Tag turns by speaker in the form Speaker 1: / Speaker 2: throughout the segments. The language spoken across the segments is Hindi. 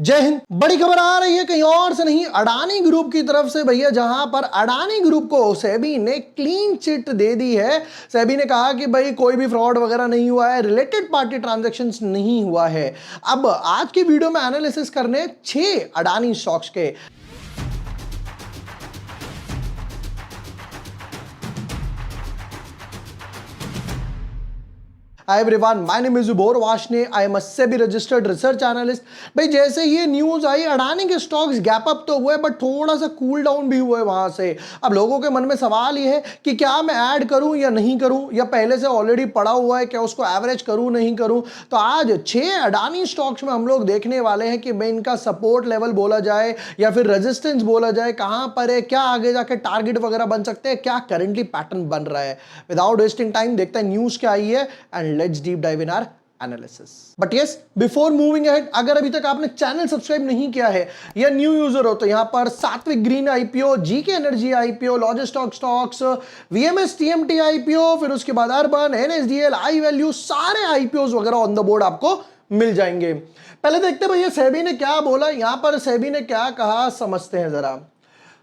Speaker 1: जय हिंद। बड़ी खबर आ रही है कहीं और से नहीं, अडानी ग्रुप की तरफ से भैया, जहां पर अडानी ग्रुप को सेबी ने क्लीन चिट दे दी है। सेबी ने कहा कि भाई कोई भी फ्रॉड वगैरह नहीं हुआ है, रिलेटेड पार्टी ट्रांजैक्शंस नहीं हुआ है। अब आज की वीडियो में एनालिसिस करने 6 अडानी स्टॉक्स के। Hi everyone, my name is Ubor Vashne. I am a SEBI registered research analyst. भाई जैसे ये न्यूज आई, अडानी के स्टॉक्स गैप अप तो हुए बट थोड़ा सा कूल डाउन भी हुए वहां से। अब लोगों के मन में सवाल ये है कि क्या मैं ऐड करूं या नहीं करूं, या पहले से ऑलरेडी पड़ा हुआ है, क्या उसको एवरेज करूं नहीं करूं। तो आज 6 अडानी स्टॉक्स में हम लोग देखने वाले हैं कि मैं इनका सपोर्ट लेवल बोला जाए या फिर रेजिस्टेंस बोला जाए कहां पर है, क्या आगे जाके टारगेट वगैरह बन सकते हैं, क्या करंटली पैटर्न बन रहा है। विदाउट वेस्टिंग टाइम देखते हैं न्यूज क्या आई है and let's deep dive in our analysis. But yes, before moving ahead, अगर अभी तक आपने चैनल सब्सक्राइब नहीं किया है या न्यू यूजर हो तो यहां पर Satvik green IPO, GK energy IPO, लॉजिस्टॉक स्टॉक्स, वीएमएस टीएमटी आईपीओ, फिर उसके बाद अर्बन, एनएसडीएल, आई वैल्यू, सारे आईपीओ वगैरह ऑन द बोर्ड आपको मिल जाएंगे। पहले देखते हैं भैया सेबी ने क्या बोला, यहां पर सेबी ने क्या कहा, समझते हैं जरा।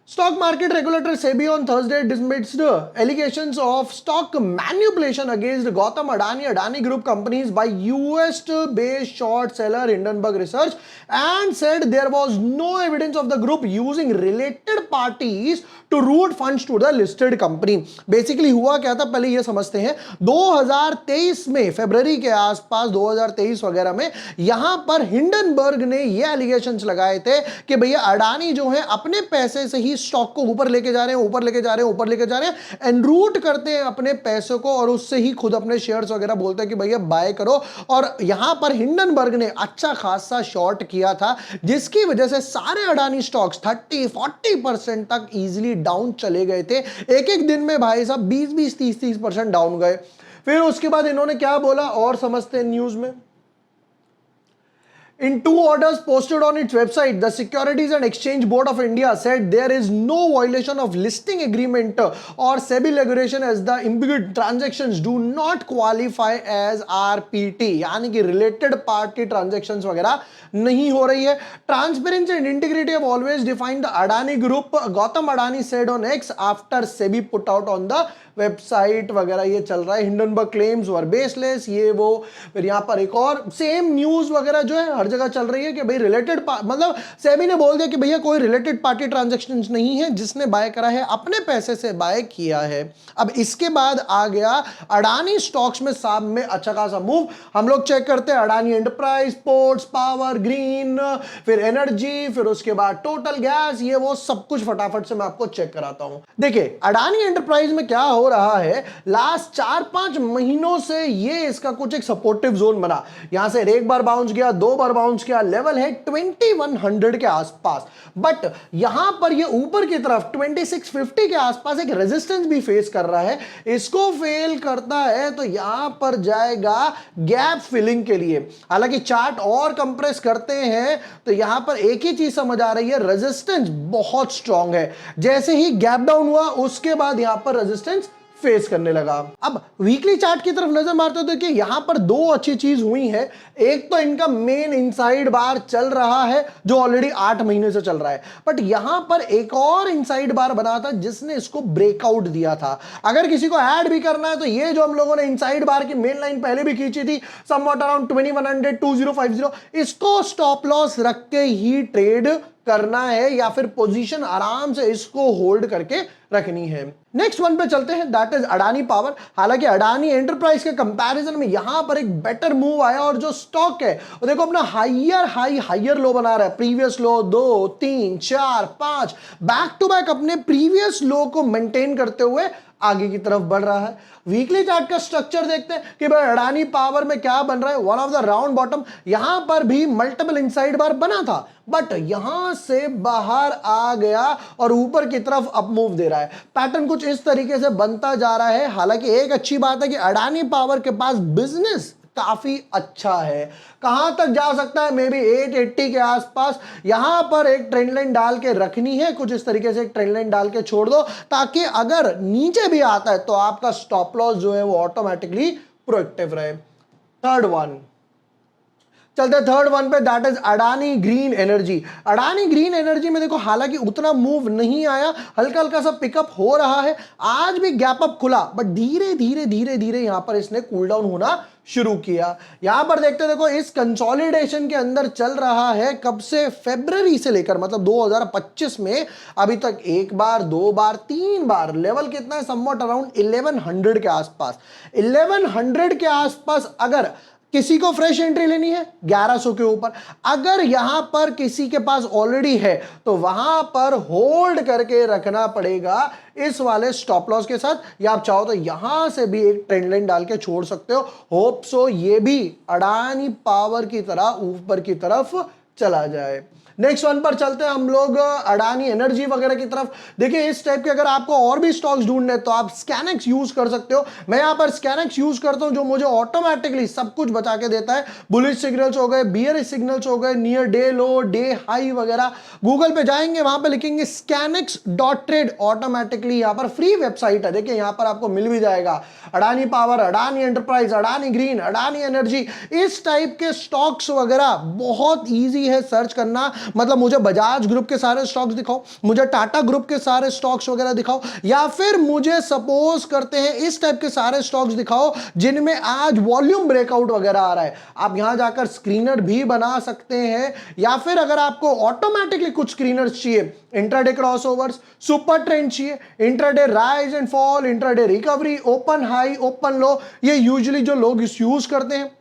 Speaker 1: Stock market regulator SEBI on Thursday dismissed allegations of stock manipulation against Gautam Adani Group companies by US-based short seller Hindenburg Research and said there was no evidence of the group using related parties to route funds to the listed company. Basically हुआ क्या था, पहले ये समझते हैं। 2023 में फरवरी के आसपास, 2023 वगैरह में यहां पर हिंडनबर्ग ने ये एलिगेशंस लगाए थे कि भैया अडानी जो है अपने पैसे से ही स्टॉक को ऊपर लेके जा रहे हैं, ऊपर लेके जा रहे हैं, ऊपर लेके जा रहे हैं, एनरूट करते हैं अपने पैसों को और उससे ही खुद अपने शेयर्स वगैरह बोलते हैं कि भैया बाय करो। और यहां पर हिंडनबर्ग ने अच्छा खासा शॉर्ट किया था, जिसकी वजह से सारे अडानी स्टॉक्स 30-40% तक इजीली डाउन चले गए थे। एक एक दिन में भाई साहब 20-20, 30-30% डाउन गए। फिर उसके बाद इन्होंने क्या बोला और समझते हैं न्यूज में। In 2 orders posted on its website, the Securities and Exchange Board of India said there is no violation of listing agreement or SEBI regulation as the imputed transactions do not qualify as RPT, यानी कि related party transactions वगैरह नहीं हो रही है। Transparency and integrity have always defined the Adani Group, Gautam Adani said on X after SEBI put out on the website वगैरह ये चल रहा है। हिंडनबर्ग क्लेम्स वर बेसलेस, ये वो। फिर यहां पर एक और सेम न्यूज वगैरह जो है हर जगह चल रही है कि भाई रिलेटेड, मतलब सेबी ने बोल दिया कि भैया कोई रिलेटेड पार्टी ट्रांजैक्शंस नहीं है, जिसने बाय करा है अपने पैसे से बाय किया है। अब इसके बाद आ गया अडानी स्टॉक्स में साम में अच्छा खासा मूव। हम लोग चेक करते हैं Adani enterprise, ports, power, green, फिर एनर्जी, फिर उसके बाद टोटल गैस, ये वो सब कुछ फटाफट से मैं आपको चेक कराता हूं। देखिए अडानी एंटरप्राइज में क्या हो रहा है, लास्ट 4-5 महीनों से ये इसका कुछ एक सपोर्टिव जोन बना। यहां से एक बार बाउंस गया, 2 बार बाउंस किया, लेवल है 2100 के आसपास। बट यहां पर ये ऊपर की तरफ 2650 के आसपास एक रेजिस्टेंस भी फेस कर रहा है। इसको फेल करता है तो यहां पर जाएगा गैप फिलिंग के लिए। हालांकि चार्ट और कंप्रेस करते हैं तो यहां पर एक ही चीज समझ आ रही है, रेजिस्टेंस बहुत स्ट्रांग है। जैसे ही गैप डाउन हुआ उसके बाद यहां पर रेजिस्टेंस फेस करने लगा। अब वीकली चार्ट की तरफ नजर मारते हो तो देखिए यहां पर 2 अच्छी चीज हुई है। एक तो इनका मेन इनसाइड बार चल रहा है जो ऑलरेडी 8 महीने से चल रहा है, बट यहां पर एक और इनसाइड बार बना था जिसने इसको ब्रेकआउट दिया था। अगर किसी को ऐड भी करना है तो ये जो हम लोगों ने इनसाइड बार की मेन लाइन पहले भी खींची थी, समवॉट अराउंड 2100, 2050, इसको स्टॉप लॉस रख के ही ट्रेड करना है या फिर पोजीशन आराम से इसको होल्ड करके रखनी है। नेक्स्ट वन पे चलते हैं, दैट इज अडानी पावर। हालांकि अडानी एंटरप्राइज के कंपैरिजन में यहां पर एक बेटर मूव आया और जो स्टॉक है वो देखो अपना हायर लो बना रहा है। Previous low 2, 3, 4, 5 back to back अपने प्रीवियस लो को मेंटेन करते हुए आगे की तरफ बढ़ रहा है। वीकली चार्ट का स्ट्रक्चर देखते हैं कि भाई अडानी पावर में क्या बन रहा है। One of the round bottom, यहां पर भी मल्टीपल इनसाइड बार बना था बट यहां से बाहर आ गया और ऊपर की तरफ अप मूव दे रहा है। पैटर्न कुछ इस तरीके से बनता जा रहा है। हालांकि एक अच्छी बात है कि अडानी पावर के पास बिजनेस काफी अच्छा है। कहां तक जा सकता है, मे बी 880 के आसपास। यहां पर एक ट्रेंड लाइन डाल के रखनी है, कुछ इस तरीके से एक ट्रेंड लाइन डाल के छोड़ दो ताकि अगर नीचे भी आता है तो आपका स्टॉप लॉस जो है वो ऑटोमेटिकली प्रोएक्टिव रहे। थर्ड वन, चलते थर्ड वन पे, that is Adani green energy. Adani green energy में देखो हालांकि उतना मूव नहीं आया, हल्का हल्का सा पिकअप हो रहा है, आज भी गैप अप खुला, बट धीरे धीरे धीरे धीरे यहां पर इसने कूल डाउन होना शुरू किया। यहां पर देखते देखो इस कंसोलिडेशन के अंदर चल रहा है कब से, फरवरी से लेकर मतलब 2025 में अभी तक एक बार, दो बार, तीन बार। लेवल कितना है, समवट अराउंड 1100 के आसपास। 1100 के आसपास अगर किसी को फ्रेश एंट्री लेनी है 1100 के ऊपर, अगर यहां पर किसी के पास ऑलरेडी है तो वहां पर होल्ड करके रखना पड़ेगा इस वाले स्टॉप लॉस के साथ, या आप चाहो तो यहां से भी एक ट्रेंड लाइन डाल के छोड़ सकते हो। होप सो ये भी अडानी पावर की तरह ऊपर की तरफ चला जाए। नेक्स्ट वन पर चलते हैं हम लोग अडानी एनर्जी वगैरह की तरफ। देखिए इस टाइप के अगर आपको और भी स्टॉक्स ढूंढने तो आप स्कैनएक्स यूज कर सकते हो। मैं यहां पर स्कैनएक्स यूज करता हूं जो मुझे ऑटोमेटिकली सब कुछ बता के देता है। बुलिश सिग्नल्स हो गए, बियरिश सिग्नल्स हो गए, नियर डे लो, डे हाई वगैरह। गूगल पे जाएंगे, वहां पे लिखेंगे scanx.trade, ऑटोमेटिकली यहां पर फ्री वेबसाइट है। देखिए यहां पर आपको मिल भी जाएगा Adani power, Adani enterprise, Adani green, Adani energy, इस टाइप के स्टॉक्स वगैरह बहुत ईजी है सर्च करना। मतलब मुझे बजाज ग्रुप के सारे स्टॉक्स दिखाओ, मुझे टाटा ग्रुप के सारे स्टॉक्स वगैरह दिखाओ, या फिर मुझे सपोज करते हैं इस टाइप के सारे स्टॉक्स दिखाओ जिनमें आज वॉल्यूम ब्रेकआउट वगैरह आ रहा है। आप यहां जाकर स्क्रीनर भी बना सकते हैं, या फिर अगर आपको ऑटोमेटिकली कुछ स्क्रीनर्स चाहिए, इंट्राडे क्रॉसओवर्स, सुपर ट्रेंड चाहिए, intraday rise and fall, intraday recovery, open high, open लो, ये यूजुअली जो लोग इस यूज करते हैं।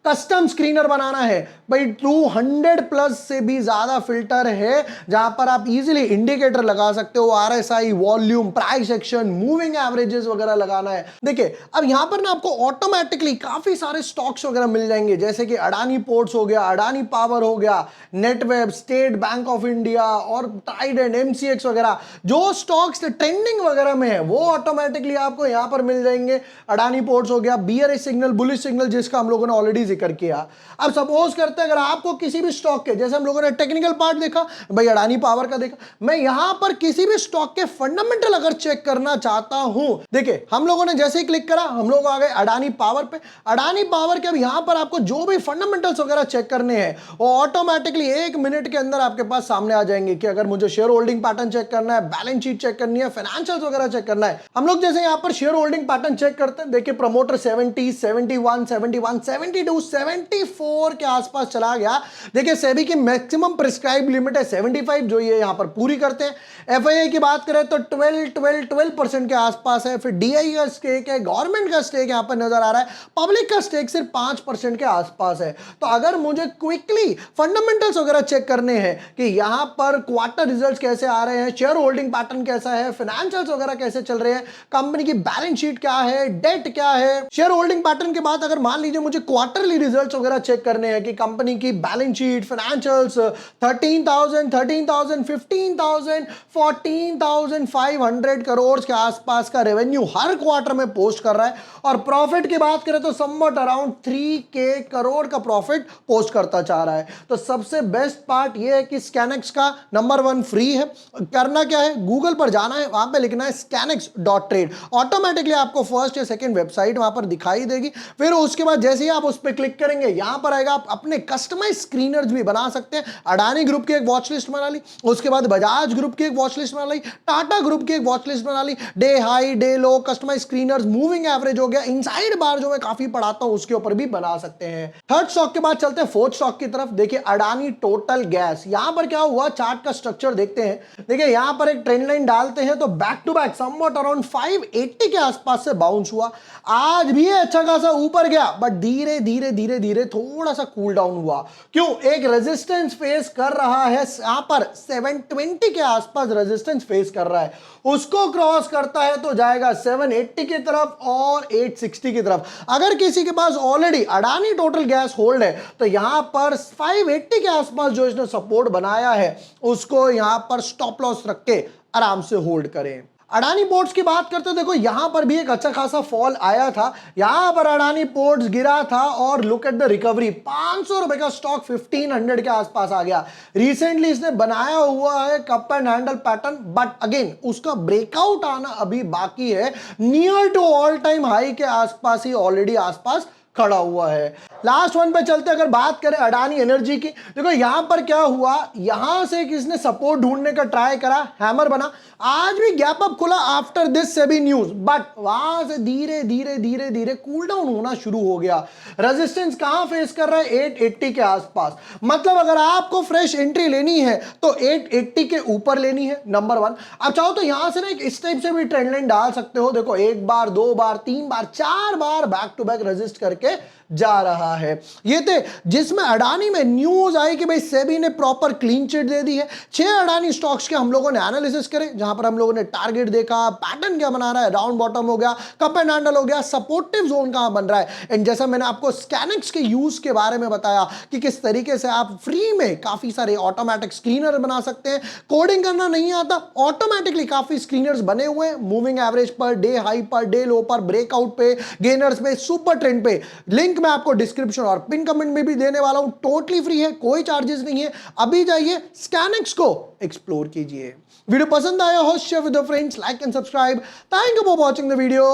Speaker 1: कस्टम स्क्रीनर बनाना है भाई, 200 प्लस से भी ज्यादा फिल्टर है जहां पर आप इजीली इंडिकेटर लगा सकते हो, RSI, volume, price action, moving averages वगैरह लगाना है। देखिए अब यहां पर ना आपको ऑटोमेटिकली काफी सारे स्टॉक्स वगैरह मिल जाएंगे, जैसे कि अडानी पोर्ट्स हो गया, अडानी पावर हो गया, Netweb, state bank of India और ट्राइडेंट, एमसीएक्स वगैरह। जो स्टॉक्स ट्रेंडिंग वगैरह में है वो ऑटोमेटिकली आपको यहां पर मिल जाएंगे। अडानी पोर्ट्स हो गया, बियरिश सिग्नल, बुलिश सिग्नल, जिसका हम लोगों ने ऑलरेडी जिक्र किया। अब सपोज करते हैं अगर आपको किसी भी स्टॉक के, जैसे हम लोगों ने टेक्निकल पार्ट देखा भाई, अडानी पावर का देखा, मैं यहां पर किसी भी स्टॉक के फंडामेंटल अगर चेक करना चाहता हूं, देखिए हम लोगों ने जैसे ही क्लिक करा हम लोग आ गए अडानी पावर पे। अडानी पावर के अब यहां पर आपको जो भी फंडामेंटल्स वगैरह चेक करने हैं वो ऑटोमेटिकली 1 मिनट के अंदर आपके पास सामने आ जाएंगे कि अगर मुझे शेयर होल्डिंग पैटर्न चेक करना है, बैलेंस शीट चेक करनी है, फाइनेंशियल्स वगैरह चेक करना है। हम लोग जैसे यहां पर शेयर होल्डिंग पैटर्न चेक करते हैं, देखिए प्रमोटर 70, 71, 71, 72, 74 के आसपास चला गया। देखिए सेबी की मैक्सिमम प्रिस्क्राइब लिमिट है 75, जो ये यहां पर पूरी करते हैं। एफआईआई की बात करें तो 12% के आसपास है। फिर डीआई का स्टेक है, गवर्नमेंट का स्टेक यहां पर नजर आ रहा है, पब्लिक का स्टेक सिर्फ 5% के आसपास है। तो अगर मुझे क्विकली फंडामेंटल्स वगैरह चेक करने हैं कि यहां पर क्वार्टर रिजल्ट्स कैसे आ रहे हैं, शेयर होल्डिंग पैटर्न कैसा है, फाइनेंशियल्स वगैरह कैसे चल रहे हैं, कंपनी की बैलेंस शीट क्या है, डेट क्या है, शेयर होल्डिंग पैटर्न के बाद अगर मान लीजिए मुझे क्वार्टरली रिजल्ट्स वगैरह चेक करने हैं कि कंपनी की बैलेंस शीट, फाइनेंशियल्स, 13,000, 13,000, 15,000, 14,500 करोड़ के आसपास का रेवेन्यू हर क्वार्टर में पोस्ट कर रहा है, और प्रॉफिट की बात करें तो समवट अराउंड 3K करोड़ का प्रॉफिट पोस्ट करता जा रहा है। तो सबसे बेस्ट पार्ट यह है कि स्कैनएक्स का नंबर 1 फ्री है। करना क्या है, गूगल पर जाना है, वहां पे लिखना है scanx.trade, ऑटोमेटिकली आपको फर्स्ट या सेकंड वेबसाइट वहां पर दिखाई देगी। फिर उसके बाद जैसे ही आप उस पर क्लिक करेंगे यहां पर आएगा, आप अपने कस्टमाइज स्क्रीनर्स भी बना सकते हैं। अडानी ग्रुप की एक वॉच लिस्ट बना ली, उसके बाद बजाज ग्रुप की एक वॉच लिस्ट बना ली, टाटा ग्रुप की एक वॉच लिस्ट बना ली, day high, day low, customise screeners, moving average हो गया, इनसाइड बार जो मैं काफी पढ़ाता हूं उसके ऊपर भी बना सकते हैं। थर्ड स्टॉक के बाद चलते हैं फोर्थ स्टॉक की तरफ। देखिए अडानी टोटल गैस, यहां पर क्या हुआ, चार्ट का स्ट्रक्चर देखते हैं। देखिए यहां पर एक ट्रेंड लाइन डालते हैं तो back to back somewhat around 580 के आसपास से बाउंस हुआ। आज भी अच्छा खासा ऊपर गया, बट धीरे धीरे धीरे धीरे थोड़ा सा कूल डाउन हुआ। क्यों, एक रेजिस्टेंस फेस कर रहा है यहां पर 720 के आसपास रेजिस्टेंस फेस कर रहा है, उसको क्रॉस करता है तो जाएगा 780 की तरफ और 860 की तरफ। अगर किसी के पास already Adani Total Gas hold है तो यहां पर 580 के आसपास जो इसने सपोर्ट बनाया है उसको यहां पर स्टॉप लॉस रख के आराम से होल्ड करें। अडानी पोर्ट्स की बात करते हो, देखो यहां पर भी एक अच्छा खासा फॉल आया था, यहां पर अडानी पोर्ट्स गिरा था और लुक एट द रिकवरी, 500 रुपए का स्टॉक 1500 के आसपास आ गया। रिसेंटली इसने बनाया हुआ है cup and handle pattern, but again उसका ब्रेकआउट आना अभी बाकी है। Near to all time high के आसपास ही ऑलरेडी आसपास खड़ा हुआ है। लास्ट वन पे चलते अगर बात करें अडानी एनर्जी की, देखो यहां पर क्या हुआ, यहां से किसने सपोर्ट ढूंढने का ट्राई करा, हैमर बना, आज भी गैप अप खुला after this SEBI news, but वहां से धीरे धीरे धीरे धीरे कूल डाउन होना शुरू हो गया। रेजिस्टेंस कहां फेस कर रहा है, 880 के आसपास। मतलब अगर आपको फ्रेश एंट्री लेनी है तो 880 के ऊपर लेनी है, नंबर वन। अब चाहो तो यहां से ना एक इस टाइप से भी ट्रेंड लाइन डाल सकते हो, देखो एक बार, दो बार, तीन बार, चार बार बैक टू बैक रेजिस्ट करके जा रहा है। ये थे जिसमें अडानी में न्यूज आई कि भाई सेबी ने प्रॉपर क्लीन चिट दे दी है। 6 अडानी स्टॉक्स के हम लोगों ने एनालिसिस करे, जहां पर हम लोगों ने टारगेट देखा, पैटर्न क्या बना रहा है, राउंड बॉटम हो गया, कप एंड हैंडल हो गया, सपोर्टिव जोन कहां बन रहा है। एंड जैसा मैंने आपको स्कैनिक्स के यूज के बारे में बताया कि किस तरीके से आप फ्री में काफी सारे ऑटोमेटिक स्क्रीनर बना सकते हैं। कोडिंग करना नहीं आता, ऑटोमेटिकली काफी स्क्रीनर्स बने हुए हैं, मूविंग एवरेज पर, डे हाई पर, डे लो पर, ब्रेकआउट पे, गेनर्स पे, सुपर ट्रेंड पे। लिंक मैं आपको डिस्क्रिप्शन और पिन कमेंट में भी देने वाला हूं, टोटली फ्री है, कोई चार्जेस नहीं है। अभी जाइए स्कैनिक्स को एक्सप्लोर कीजिए। वीडियो पसंद आया हो share with your friends, like and subscribe. Thank you for watching the video,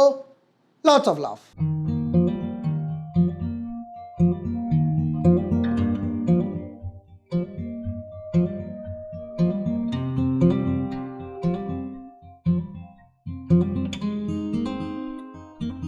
Speaker 1: lots of love.